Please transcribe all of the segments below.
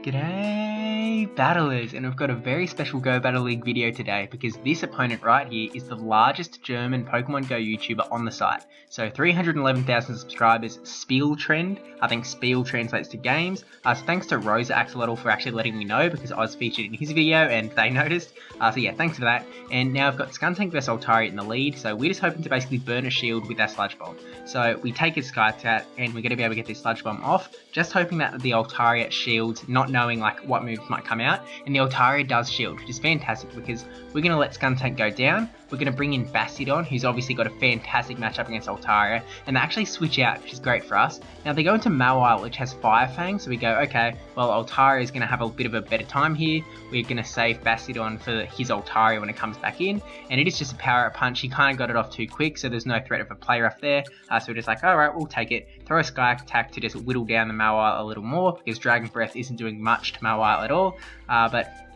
G'day battlers, and we've got a very special Go Battle League video today because this opponent right here is the largest German Pokemon Go YouTuber on the site. So 311,000 subscribers, Spieltrend. I think Spiel translates to games. So thanks to Rosa Axolotl for actually letting me know because I was featured in his video and they noticed. So yeah, thanks for that. And now I've got Skuntank vs Altaria in the lead, so we're just hoping to basically burn a shield with that Sludge Bomb. So we take his Sky Attack and we're going to be able to get this Sludge Bomb off, just hoping that the Altaria shields, not knowing like what moves might come out, and the Altaria does shield, which is fantastic because we're going to let Skuntank go down. We're going to bring in Bastiodon, who's obviously got a fantastic matchup against Altaria, and they actually switch out, which is great for us. Now they go into Mawile, which has Fire Fang, so we go, okay, well Altaria is going to have a bit of a better time here. We're going to save Bastiodon for his Altaria when it comes back in, and it is just a Power Up Punch. He kind of got it off too quick, so there's no threat of a play rough there. So we're just like, alright, we'll take it. Throw a Sky Attack to just whittle down the Mawile a little more, because Dragon Breath isn't doing much to Mawile at all, but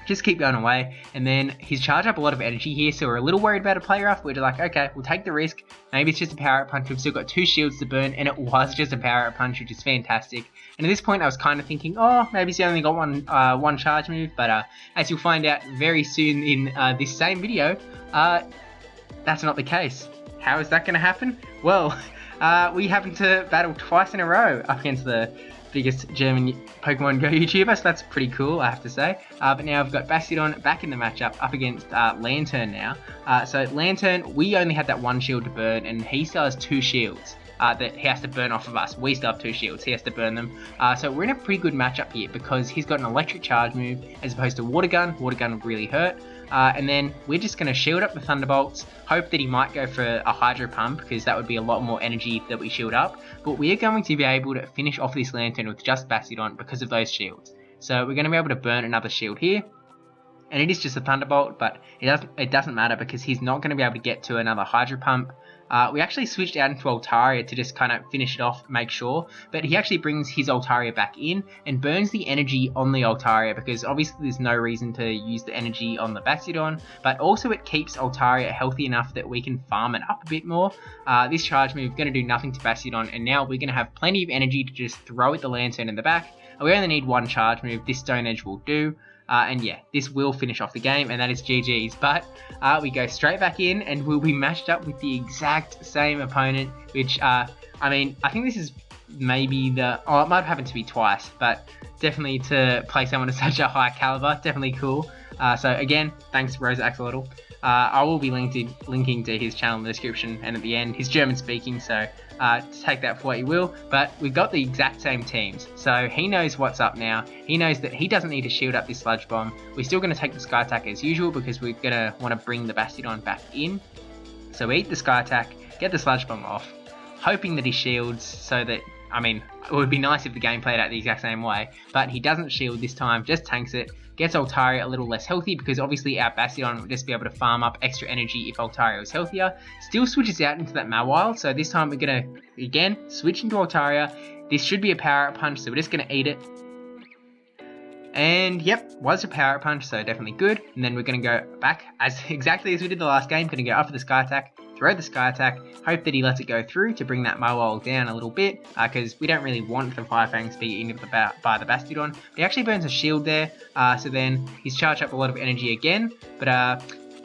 just keep going away. And then he's charged up a lot of energy here, so we're a little worried about a play rough. We're like, okay, we'll take the risk. Maybe it's just a Power Up Punch. We've still got 2 shields to burn, and it was just a Power Up Punch, which is fantastic. And at this point, I was kind of thinking, oh, maybe he's only got one charge move, but as you'll find out very soon in this same video, that's not the case. How is that going to happen? Well, we happen to battle twice in a row up against the biggest German Pokemon Go YouTuber, so that's pretty cool, I have to say. But now I've got Bastiodon back in the matchup up against Lantern now. So Lantern, we only had that 1 shield to burn, and he still has 2 shields that he has to burn off of us. We still have 2 shields, he has to burn them. So we're in a pretty good matchup here because he's got an electric charge move as opposed to Water Gun. Water Gun would really hurt. And then we're just going to shield up the Thunderbolts, hope that he might go for a Hydro Pump because that would be a lot more energy that we shield up. But we are going to be able to finish off this Lantern with just Bastiodon because of those shields. So we're going to be able to burn another shield here. And it is just a Thunderbolt, but it doesn't matter because he's not going to be able to get to another Hydro Pump. We actually switched out into Altaria to just kind of finish it off, make sure, but he actually brings his Altaria back in and burns the energy on the Altaria because obviously there's no reason to use the energy on the Bastiodon, but also it keeps Altaria healthy enough that we can farm it up a bit more. This charge move is going to do nothing to Bastiodon, and now we're going to have plenty of energy to just throw at the Lantern in the back. We only need 1 charge move, this Stone Edge will do. And yeah, this will finish off the game, and that is GG's. But we go straight back in, and we'll be matched up with the exact same opponent, which, I mean, I think this is maybe it might have happened to me twice, but definitely to play someone of such a high caliber, definitely cool. So again, thanks Rosa Axolotl. I will be linking to his channel in the description, and at the end, he's German speaking, so take that for what you will. But we've got the exact same teams, so he knows what's up now. He knows that he doesn't need to shield up this Sludge Bomb. We're still going to take the Sky Attack as usual because we're going to want to bring the Bastiodon back in. So we eat the Sky Attack, get the Sludge Bomb off, hoping that he shields so that, I mean, it would be nice if the game played out the exact same way, but he doesn't shield this time, just tanks it, gets Altaria a little less healthy because obviously our Bastiodon would just be able to farm up extra energy if Altaria was healthier. Still switches out into that Mawile, so this time we're going to, again, switch into Altaria. This should be a Power Up Punch, so we're just going to eat it. And yep, was a Power Up Punch, so definitely good. And then we're going to go back exactly as we did the last game, going to go up for the Sky Attack, throw the Sky Attack, hope that he lets it go through to bring that Mawile down a little bit, because we don't really want the Fire Fangs to be eaten by the Bastiodon. But he actually burns a shield there, so then he's charged up a lot of energy again, but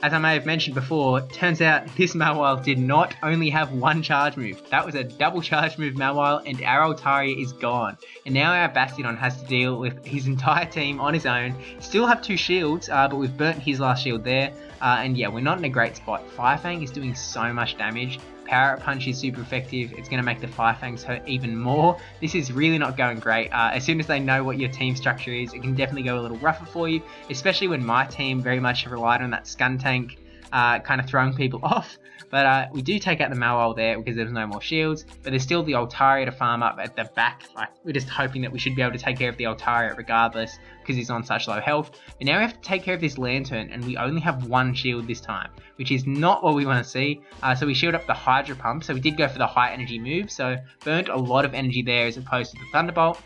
as I may have mentioned before, turns out this Mawile did not only have 1 charge move. That was a double charge move Mawile, and our Altaria is gone. And now our Bastiodon has to deal with his entire team on his own. Still have 2 shields, but we've burnt his last shield there. And yeah, we're not in a great spot. Fire Fang is doing so much damage. Power Up Punch is super effective. It's going to make the Fire Fangs hurt even more. This is really not going great. As soon as they know what your team structure is, it can definitely go a little rougher for you, especially when my team very much relied on that Skuntank kind of throwing people off. But we do take out the Mawile there because there's no more shields, but there's still the Altaria to farm up at the back. Like, we're just hoping that we should be able to take care of the Altaria regardless because he's on such low health. But now we have to take care of this Lantern, and we only have 1 shield this time, which is not what we want to see. So we shield up the Hydro Pump, so we did go for the high energy move, so burnt a lot of energy there as opposed to the Thunderbolt.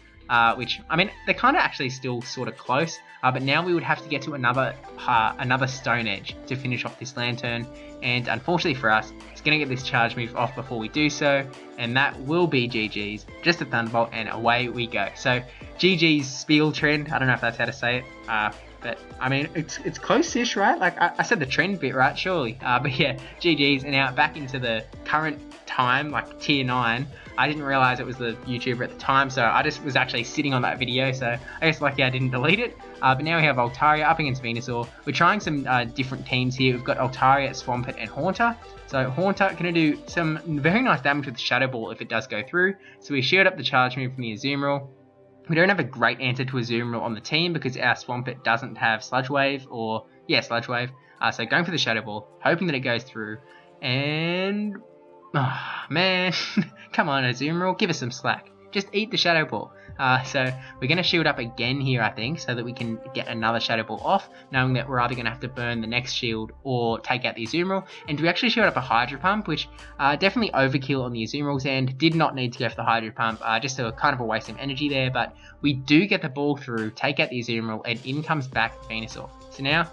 which, I mean, they're kind of actually still sort of close, but now we would have to get to another stone edge to finish off this lantern, and unfortunately for us, it's going to get this charge move off before we do so, and that will be GG's, just a Thunderbolt, and away we go. So GG's Spiel Trend, I don't know if that's how to say it, but I mean, it's close-ish, right? Like, I said the trend bit, right? Surely. But yeah, GG's, and now back into the current time, like tier 9. I didn't realize it was the YouTuber at the time, so I just was actually sitting on that video, so I guess lucky I didn't delete it. But now we have Altaria up against Venusaur. We're trying some different teams here. We've got Altaria, Swampert, and Haunter. So Haunter going to do some very nice damage with the Shadow Ball if it does go through. So we shield up the charge move from the Azumarill. We don't have a great answer to Azumarill on the team because our Swampert doesn't have Sludge Wave, or, yeah, Sludge Wave. So going for the Shadow Ball, hoping that it goes through, and, oh, man, come on Azumarill, give us some slack. Just eat the Shadow Ball. So we're going to shield up again here, I think, so that we can get another Shadow Ball off, knowing that we're either going to have to burn the next shield or take out the Azumarill. And we actually shield up a Hydro Pump, which definitely overkill on the Azumarill's end. Did not need to go for the Hydro Pump, just a kind of a waste of energy there, but we do get the ball through, take out the Azumarill, and in comes back Venusaur. So now,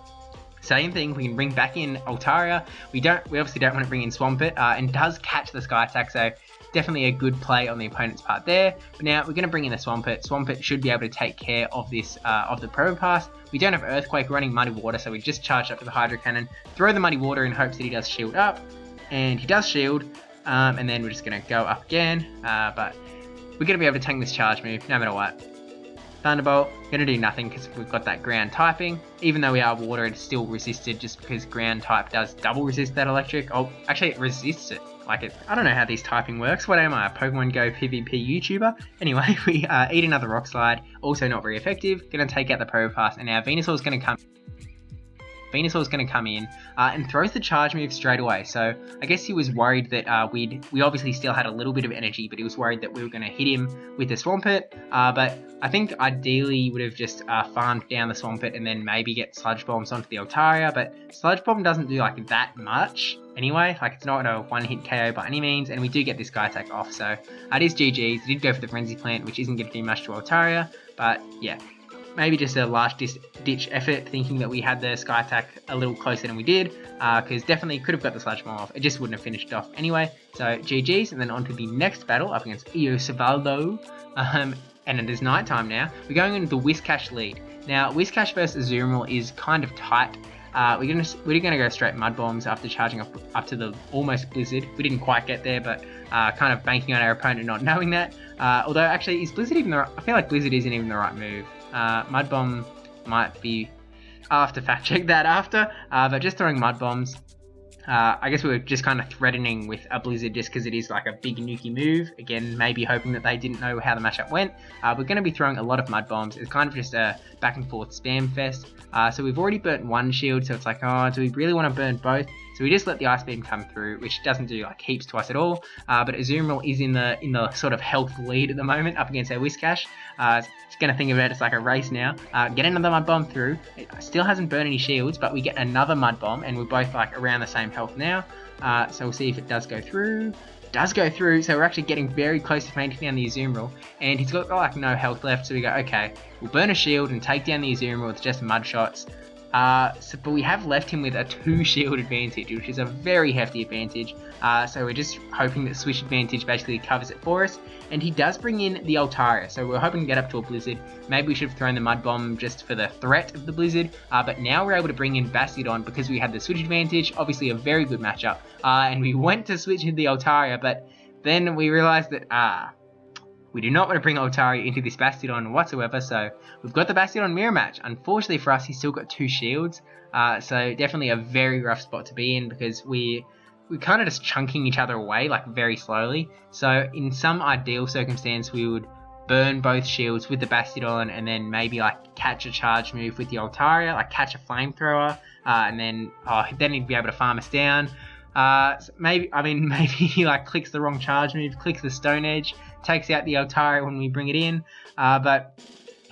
same thing, we can bring back in Altaria. We obviously don't want to bring in Swampert, and does catch the Sky Attack, so definitely a good play on the opponent's part there. But now we're going to bring in the Swampert. Swampert should be able to take care of this, of the Probopass. We don't have Earthquake, running Muddy Water, so we just charge up to the Hydro Cannon, throw the Muddy Water in hopes that he does shield up, and he does shield, and then we're just going to go up again, but we're going to be able to tank this charge move no matter what. Thunderbolt, going to do nothing because we've got that ground typing. Even though we are water, it's still resisted just because ground type does double resist that electric. Oh, actually it resists it. I don't know how this typing works. What am I, a Pokemon Go PvP YouTuber? Anyway, we eat another Rock Slide. Also not very effective. Going to take out the Probopass, and now Venusaur's going to come in and throws the charge move straight away. So I guess he was worried that we obviously still had a little bit of energy, but he was worried that we were going to hit him with the Swampert. But I think ideally would have just farmed down the Swampert and then maybe get Sludge Bombs onto the Altaria. But Sludge Bomb doesn't do like that much anyway. Like, it's not a one-hit KO by any means, and we do get this Sky Attack off. So it is GG's. It did go for the Frenzy Plant, which isn't going to do much to Altaria, but yeah. Maybe just a last-ditch effort, thinking that we had the Sky Attack a little closer than we did, because definitely could have got the Sludge Bomb off. It just wouldn't have finished it off anyway. So GG's, and then on to the next battle up against Eosavaldo. And it is nighttime now. We're going into the Whiscash lead. Now, Whiscash versus Azumarill is kind of tight. We're gonna go straight Mud Bombs after charging up to the almost Blizzard. We didn't quite get there, but kind of banking on our opponent not knowing that. Although actually, is Blizzard even the right? I feel like Blizzard isn't even the right move. Mud Bomb might be. I'll have to fact check that after. But just throwing Mud Bombs. I guess we were just kind of threatening with a Blizzard just because it is like a big nuky move. Again, maybe hoping that they didn't know how the matchup went. We're going to be throwing a lot of Mud Bombs. It's kind of just a back and forth spam fest. So we've already burnt one shield, so it's like, oh, do we really want to burn both? So we just let the Ice Beam come through, which doesn't do like heaps to us at all. But Azumarill is in the sort of health lead at the moment up against our Whiscash. It's going to think about it as like a race now. Get another Mud Bomb through. It still hasn't burned any shields, but we get another Mud Bomb, and we're both like around the same health now. So we'll see if it does go through. It does go through, so we're actually getting very close to painting down the Azumarill, and he's got like no health left, so we go, okay, we'll burn a shield and take down the Azumarill with just Mud Shots. But we have left him with a 2-shield advantage, which is a very hefty advantage. So we're just hoping that Switch Advantage basically covers it for us. And he does bring in the Altaria, so we're hoping to get up to a Blizzard. Maybe we should have thrown the Mud Bomb just for the threat of the Blizzard. But now we're able to bring in Bastiodon because we had the Switch Advantage. Obviously a very good matchup. And we went to switch in the Altaria, but then we realized that, we do not want to bring Altaria into this Bastiodon whatsoever, so we've got the Bastiodon mirror match. Unfortunately for us, he's still got 2 shields, so definitely a very rough spot to be in because we're kind of just chunking each other away like very slowly. So in some ideal circumstance, we would burn both shields with the Bastiodon and then maybe like catch a charge move with the Altaria, like catch a flamethrower, and then he'd be able to farm us down. Maybe he like clicks the wrong charge move, clicks the Stone Edge, takes out the Altaria when we bring it in. But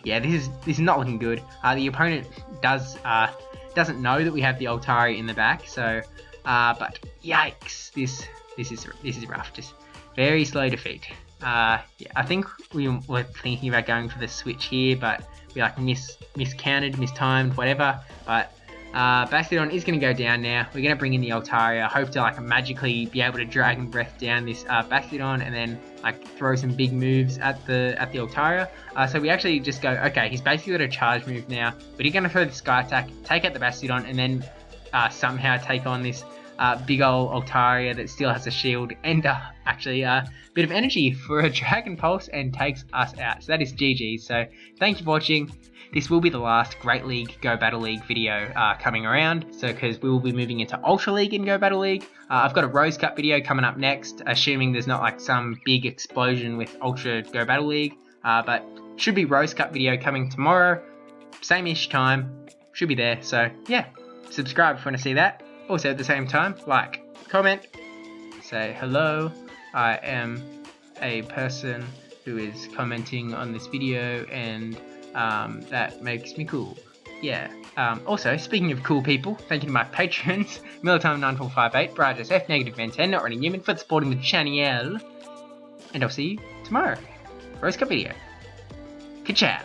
yeah, this is not looking good. The opponent doesn't know that we have the Altaria in the back, so but yikes, this is rough. Just very slow defeat. Yeah, I think we were thinking about going for the switch here, but we like miscounted, mistimed, whatever. But Bastiodon is going to go down now. We're going to bring in the Altaria. Hope to like magically be able to Dragon Breath down this Bastiodon and then like throw some big moves at the Altaria. So we actually just go, okay, he's basically got a charge move now, but he's going to throw the Sky Attack, take out the Bastiodon, and then somehow take on this big old Altaria that still has a shield and actually a bit of energy for a Dragon Pulse and takes us out. So that is GG. So thank you for watching. This will be the last Great League Go Battle League video coming around. So because we will be moving into Ultra League in Go Battle League. I've got a Rose Cup video coming up next, assuming there's not like some big explosion with Ultra Go Battle League. But should be Rose Cup video coming tomorrow, same-ish time, should be there. So yeah, subscribe if you want to see that. Also at the same time, like, comment, say hello, I am a person who is commenting on this video and that makes me cool. Yeah. Also, speaking of cool people, thank you to my patrons, Militime9458, brajSF, NegativeBen10 and NotRandyN3wman for supporting the channel. And I'll see you tomorrow. Rose Cup video. Ka-chow.